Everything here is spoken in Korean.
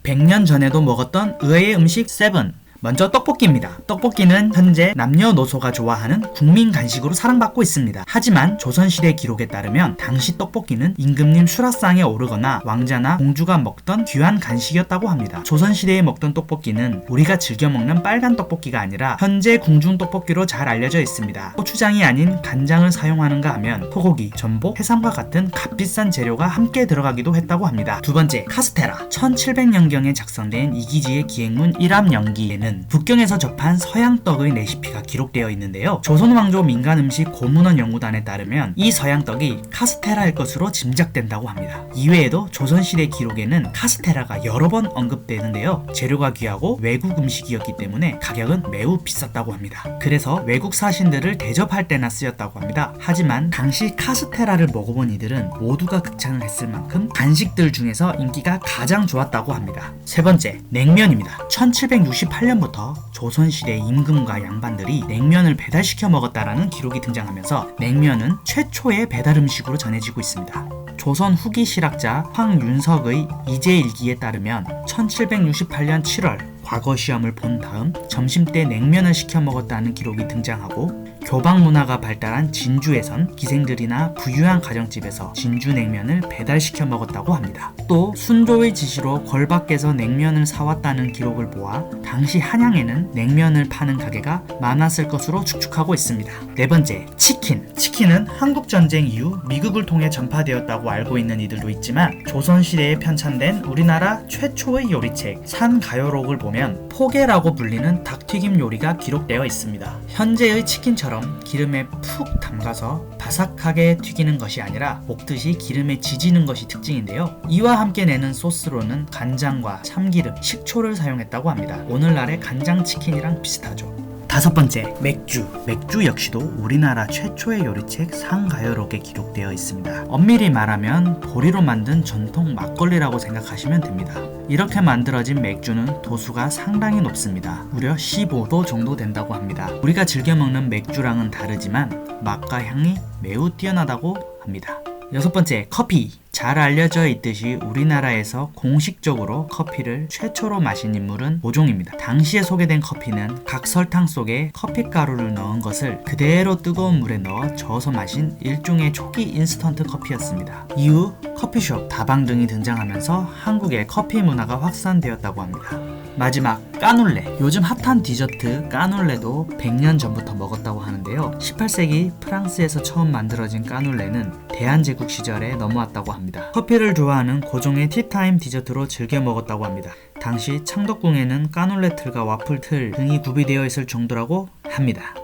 100년 전에도 먹었던 의외의 음식 7. 먼저 떡볶이입니다. 떡볶이는 현재 남녀노소가 좋아하는 국민 간식으로 사랑받고 있습니다. 하지만 조선시대 기록에 따르면 당시 떡볶이는 임금님 수라상에 오르거나 왕자나 공주가 먹던 귀한 간식이었다고 합니다. 조선시대에 먹던 떡볶이는 우리가 즐겨 먹는 빨간 떡볶이가 아니라 현재 궁중 떡볶이로 잘 알려져 있습니다. 고추장이 아닌 간장을 사용하는가 하면 소고기, 전복, 해삼과 같은 값비싼 재료가 함께 들어가기도 했다고 합니다. 두 번째, 카스테라. 1700년경에 작성된 이기지의 기행문 일암연기에는 북경에서 접한 서양떡의 레시피가 기록되어 있는데요. 조선왕조 민간음식 고문원 연구단에 따르면 이 서양떡이 카스테라일 것으로 짐작된다고 합니다. 이외에도 조선시대 기록에는 카스테라가 여러 번 언급되는데요. 재료가 귀하고 외국 음식이었기 때문에 가격은 매우 비쌌다고 합니다. 그래서 외국 사신들을 대접할 때나 쓰였다고 합니다. 하지만 당시 카스테라를 먹어본 이들은 모두가 극찬을 했을 만큼 간식들 중에서 인기가 가장 좋았다고 합니다. 세 번째, 냉면입니다. 1768년부터 조선시대 임금과 양반들이 냉면을 배달시켜 먹었다라는 기록이 등장하면서 냉면은 최초의 배달 음식으로 전해지고 있습니다. 조선 후기 실학자 황윤석의 이제일기에 따르면 1768년 7월 과거 시험을 본 다음 점심때 냉면을 시켜 먹었다는 기록이 등장하고 교방 문화가 발달한 진주에선 기생들이나 부유한 가정집에서 진주냉면을 배달시켜 먹었다고 합니다. 또 순조의 지시로 궐 밖에서 냉면을 사왔다는 기록을 보아 당시 한양에는 냉면을 파는 가게가 많았을 것으로 추측하고 있습니다. 네 번째, 치킨. 치킨은 한국전쟁 이후 미국을 통해 전파되었다고 알고 있는 이들도 있지만 조선시대에 편찬된 우리나라 최초의 요리책 산가요록을 보면 포게라고 불리는 닭튀김 요리가 기록되어 있습니다. 현재의 치킨처럼 기름에 푹 담가서 바삭하게 튀기는 것이 아니라 볶듯이 기름에 지지는 것이 특징인데요. 이와 함께 내는 소스로는 간장과 참기름, 식초를 사용했다고 합니다. 오늘날의 간장치킨이랑 비슷하죠. 다섯 번째, 맥주. 맥주 역시도 우리나라 최초의 요리책 상가요록에 기록되어 있습니다. 엄밀히 말하면 보리로 만든 전통 막걸리라고 생각하시면 됩니다. 이렇게 만들어진 맥주는 도수가 상당히 높습니다. 무려 15도 정도 된다고 합니다. 우리가 즐겨 먹는 맥주랑은 다르지만 맛과 향이 매우 뛰어나다고 합니다. 여섯 번째, 커피. 잘 알려져 있듯이 우리나라에서 공식적으로 커피를 최초로 마신 인물은 모종입니다. 당시에 소개된 커피는 각 설탕 속에 커피가루를 넣은 것을 그대로 뜨거운 물에 넣어 저어서 마신 일종의 초기 인스턴트 커피였습니다. 이후 커피숍, 다방 등이 등장하면서 한국의 커피 문화가 확산되었다고 합니다. 마지막, 까눌레. 요즘 핫한 디저트 까눌레도 100년 전부터 먹었다고 하는데요. 18세기 프랑스에서 처음 만들어진 까눌레는 대한제국 시절에 넘어왔다고 합니다. 커피를 좋아하는 고종의 티타임 디저트로 즐겨 먹었다고 합니다. 당시 창덕궁에는 까눌레 틀과 와플 틀 등이 구비되어 있을 정도라고 합니다.